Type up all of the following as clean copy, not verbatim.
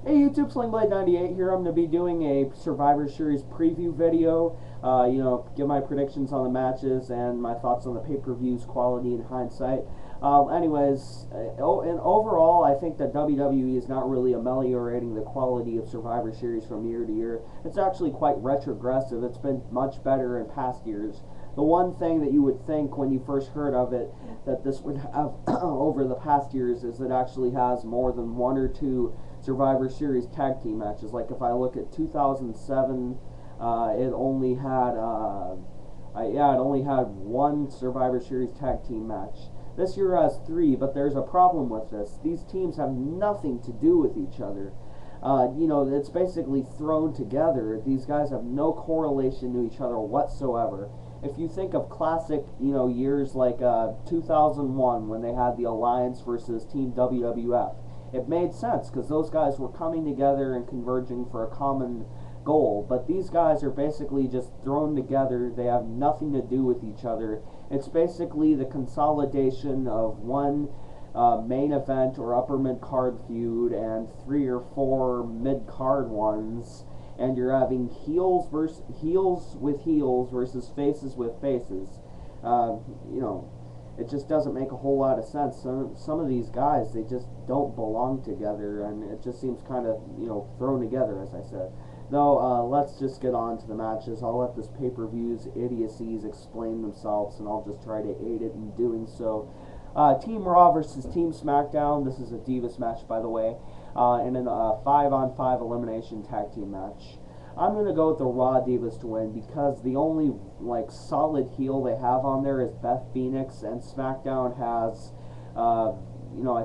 Hey YouTube, Slingblade98 here. I'm going to be doing a Survivor Series preview video. Give my predictions on the matches and my thoughts on the pay-per-views, quality and hindsight. And overall, I think that WWE is not really ameliorating the quality of Survivor Series from year to year. It's actually quite retrogressive. It's been much better in past years. The one thing that you would think when you first heard of it that this would have over the past years is it actually has more than one or two Survivor Series tag team matches. Like if I look at 2007, it only had one Survivor Series tag team match. This year has three, but there's a problem with this. These teams have nothing to do with each other. It's basically thrown together. These guys have no correlation to each other whatsoever. If you think of classic, years like 2001 when they had the Alliance versus Team WWF, it made sense because those guys were coming together and converging for a common goal. But these guys are basically just thrown together. They have nothing to do with each other. It's basically the consolidation of one main event or upper mid-card feud and three or four mid-card ones, and you're having heels with heels versus faces with faces. It just doesn't make a whole lot of sense. Some of these guys, they just don't belong together, and it just seems kind of, thrown together, as I said. Though, let's just get on to the matches. I'll let this pay-per-view's idiocies explain themselves, and I'll just try to aid it in doing so. Team Raw versus Team SmackDown. This is a Divas match, by the way, in a 5-on-5 elimination tag team match. I'm going to go with the Raw Divas to win because the only solid heel they have on there is Beth Phoenix, and SmackDown has, I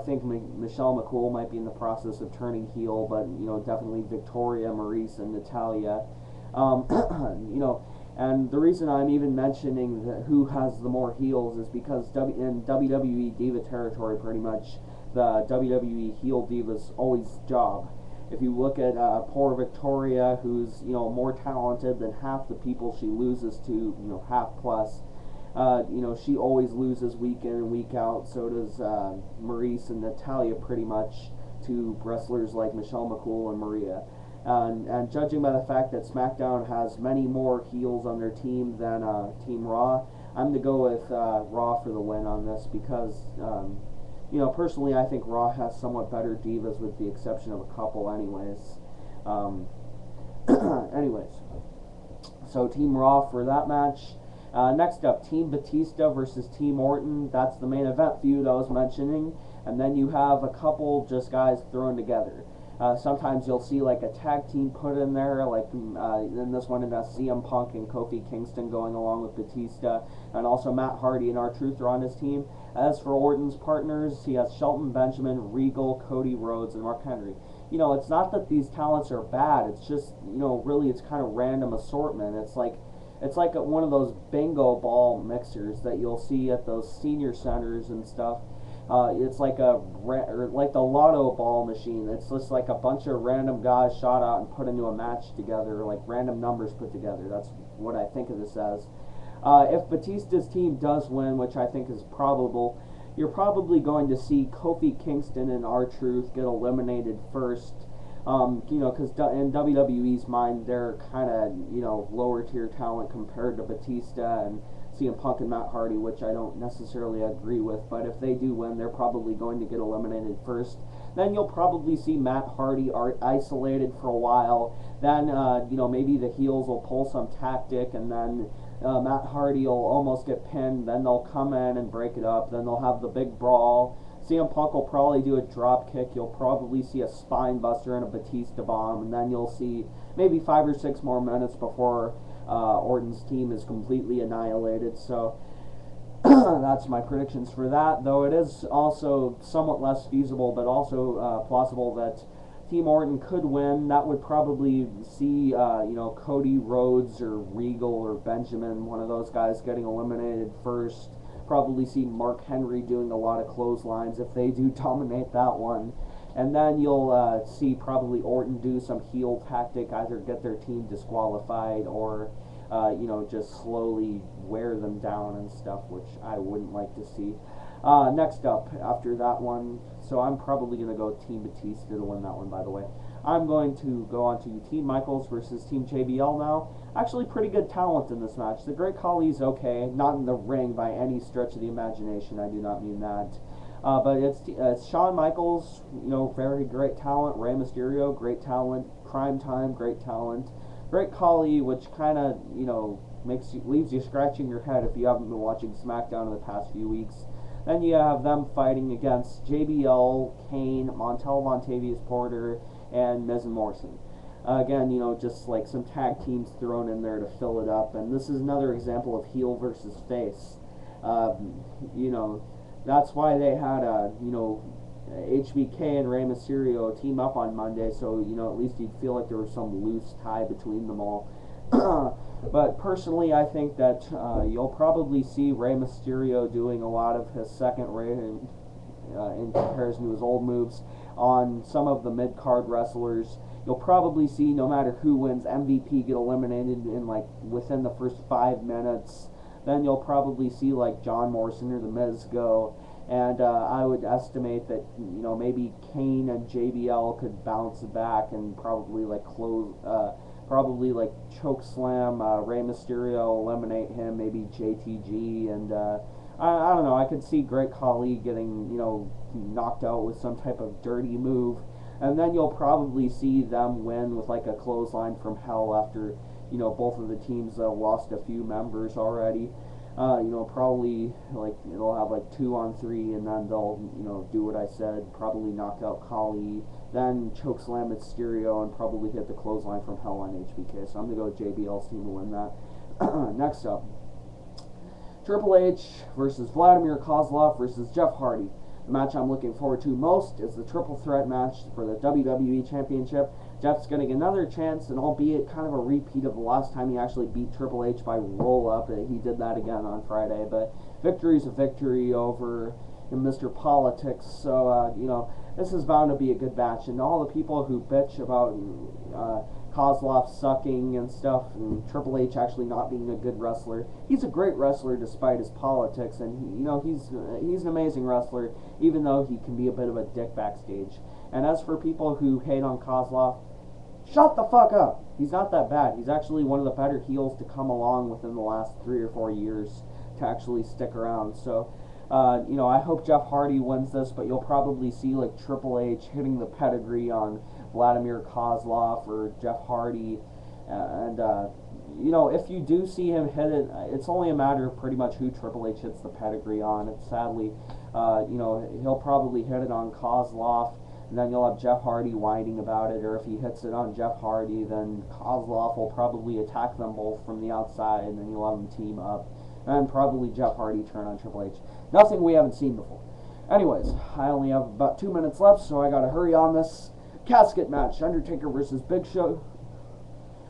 think Michelle McCool might be in the process of turning heel, but definitely Victoria, Maryse, and Natalya. And the reason I'm even mentioning who has the more heels is because in WWE Diva territory, pretty much the WWE heel divas always job. If you look at poor Victoria, who's more talented than half the people she loses to, half plus, she always loses week in and week out. So does Maryse and Natalya, pretty much, to wrestlers like Michelle McCool and Maria. And judging by the fact that SmackDown has many more heels on their team than Team Raw, I'm going to go with Raw for the win on this because personally, I think Raw has somewhat better divas with the exception of a couple anyways. So Team Raw for that match. Next up, Team Batista versus Team Orton. That's the main event feud I was mentioning. And then you have a couple just guys thrown together. Sometimes you'll see like a tag team put in there, like in this one it has CM Punk and Kofi Kingston going along with Batista, and also Matt Hardy and R-Truth are on his team. As for Orton's partners, he has Shelton Benjamin, Regal, Cody Rhodes, and Mark Henry. It's not that these talents are bad, it's just, really it's kind of random assortment. It's like one of those bingo ball mixers that you'll see at those senior centers and stuff. It's like like the lotto ball machine. It's just like a bunch of random guys shot out and put into a match together, like random numbers put together. That's what I think of this as. If Batista's team does win, which I think is probable, you're probably going to see Kofi Kingston and R-Truth get eliminated first. Because in WWE's mind, they're kind of, lower tier talent compared to Batista and CM Punk and Matt Hardy, which I don't necessarily agree with, but if they do win, they're probably going to get eliminated first. Then you'll probably see Matt Hardy isolated for a while. Then, maybe the heels will pull some tactic, and then Matt Hardy will almost get pinned. Then they'll come in and break it up. Then they'll have the big brawl. CM Punk will probably do a drop kick. You'll probably see a spine buster and a Batista bomb, and then you'll see maybe 5 or 6 more minutes before Orton's team is completely annihilated. So that's my predictions for that, though it is also somewhat less feasible but also plausible that Team Orton could win. That would probably see Cody Rhodes or Regal or Benjamin, one of those guys, getting eliminated first. Probably see Mark Henry doing a lot of clotheslines if they do dominate that one. And then you'll see probably Orton do some heel tactic, either get their team disqualified or, just slowly wear them down and stuff, which I wouldn't like to see. Next up, after that one, so I'm probably going to go Team Batista to win that one, by the way. I'm going to go on to Team Michaels versus Team JBL now. Actually, pretty good talent in this match. The Great Khali's okay, not in the ring by any stretch of the imagination. I do not mean that. But it's Shawn Michaels, very great talent. Rey Mysterio, great talent. Crime Time, great talent. Great Khali, which kind of, leaves you scratching your head if you haven't been watching SmackDown in the past few weeks. Then you have them fighting against JBL, Kane, Montel Montavious Porter, and Miz and Morrison. Again, just like some tag teams thrown in there to fill it up. And this is another example of heel versus face. That's why they had, HBK and Rey Mysterio team up on Monday, so, at least you'd feel like there was some loose tie between them all. But personally, I think that you'll probably see Rey Mysterio doing a lot of his second reign in comparison to his old moves on some of the mid-card wrestlers. You'll probably see, no matter who wins, MVP get eliminated in within the first 5 minutes. Then you'll probably see John Morrison or The Miz go. And I would estimate that maybe Kane and JBL could bounce back and probably choke slam Rey Mysterio, eliminate him, maybe JTG, and I don't know. I could see Great Khali getting knocked out with some type of dirty move, and then you'll probably see them win with a clothesline from hell after both of the teams lost a few members already. Probably it'll have 2-on-3, and then they'll do what I said, probably knock out Khali, then choke slam Mysterio, and probably hit the clothesline from hell on HBK. So I'm gonna go with JBL's team to win that. Next up, Triple H versus Vladimir Kozlov versus Jeff Hardy. The match I'm looking forward to most is the triple threat match for the WWE Championship. Jeff's getting another chance, and albeit kind of a repeat of the last time he actually beat Triple H by roll-up. He did that again on Friday, but victory's a victory over Mr. Politics. So, this is bound to be a good match. And all the people who bitch about Kozlov sucking and stuff, and Triple H actually not being a good wrestler, he's a great wrestler despite his politics, and he's an amazing wrestler, even though he can be a bit of a dick backstage. And as for people who hate on Kozlov, shut the fuck up. He's not that bad. He's actually one of the better heels to come along within the last 3 or 4 years to actually stick around. So, I hope Jeff Hardy wins this, but you'll probably see Triple H hitting the pedigree on Vladimir Kozlov or Jeff Hardy. And, if you do see him hit it, it's only a matter of pretty much who Triple H hits the pedigree on. And sadly, he'll probably hit it on Kozlov, and then you'll have Jeff Hardy whining about it, or if he hits it on Jeff Hardy, then Kozlov will probably attack them both from the outside, and then you'll have them team up, and probably Jeff Hardy turn on Triple H. Nothing we haven't seen before. Anyways, I only have about 2 minutes left, so I gotta hurry on this. Casket match, Undertaker versus Big Show.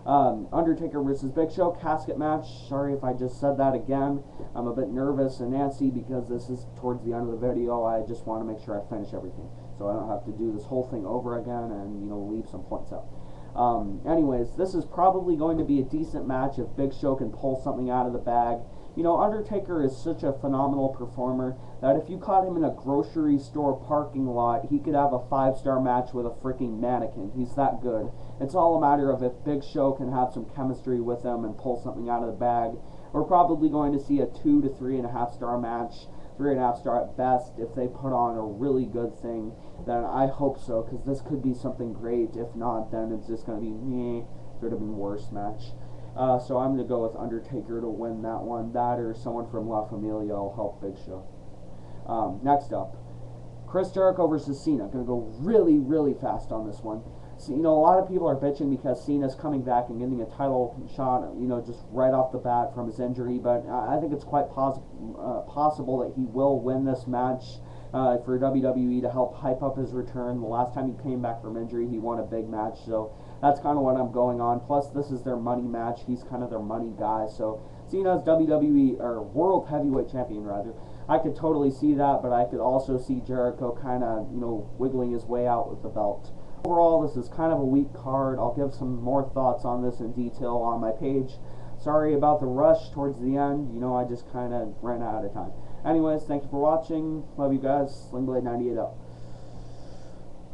Undertaker versus Big Show, casket match. Sorry if I just said that again. I'm a bit nervous and antsy because this is towards the end of the video. I just want to make sure I finish everything, so I don't have to do this whole thing over again and leave some points out. Anyways, this is probably going to be a decent match if Big Show can pull something out of the bag. Undertaker is such a phenomenal performer that if you caught him in a grocery store parking lot, he could have a 5-star match with a freaking mannequin. He's that good. It's all a matter of if Big Show can have some chemistry with him and pull something out of the bag. We're probably going to see a 2 to 3.5 star match, 3.5 star at best, if they put on a really good thing. Then I hope so, because this could be something great. If not, then it's just going to be meh. Could have been worse match. So I'm going to go with Undertaker to win that one. That or someone from La Familia will help Big Show. Next up, Chris Jericho versus Cena. Going to go really, really fast on this one. So, a lot of people are bitching because Cena's coming back and getting a title shot, just right off the bat from his injury. But I think it's quite possible that he will win this match for WWE to help hype up his return. The last time he came back from injury, he won a big match. So that's kind of what I'm going on. Plus, this is their money match. He's kind of their money guy. So Cena's WWE, or World Heavyweight Champion, rather. I could totally see that, but I could also see Jericho kind of, wiggling his way out with the belt. Overall, this is kind of a weak card. I'll give some more thoughts on this in detail on my page. Sorry about the rush towards the end. I just kind of ran out of time. Anyways, thank you for watching. Love you guys. Slingblade 98 out.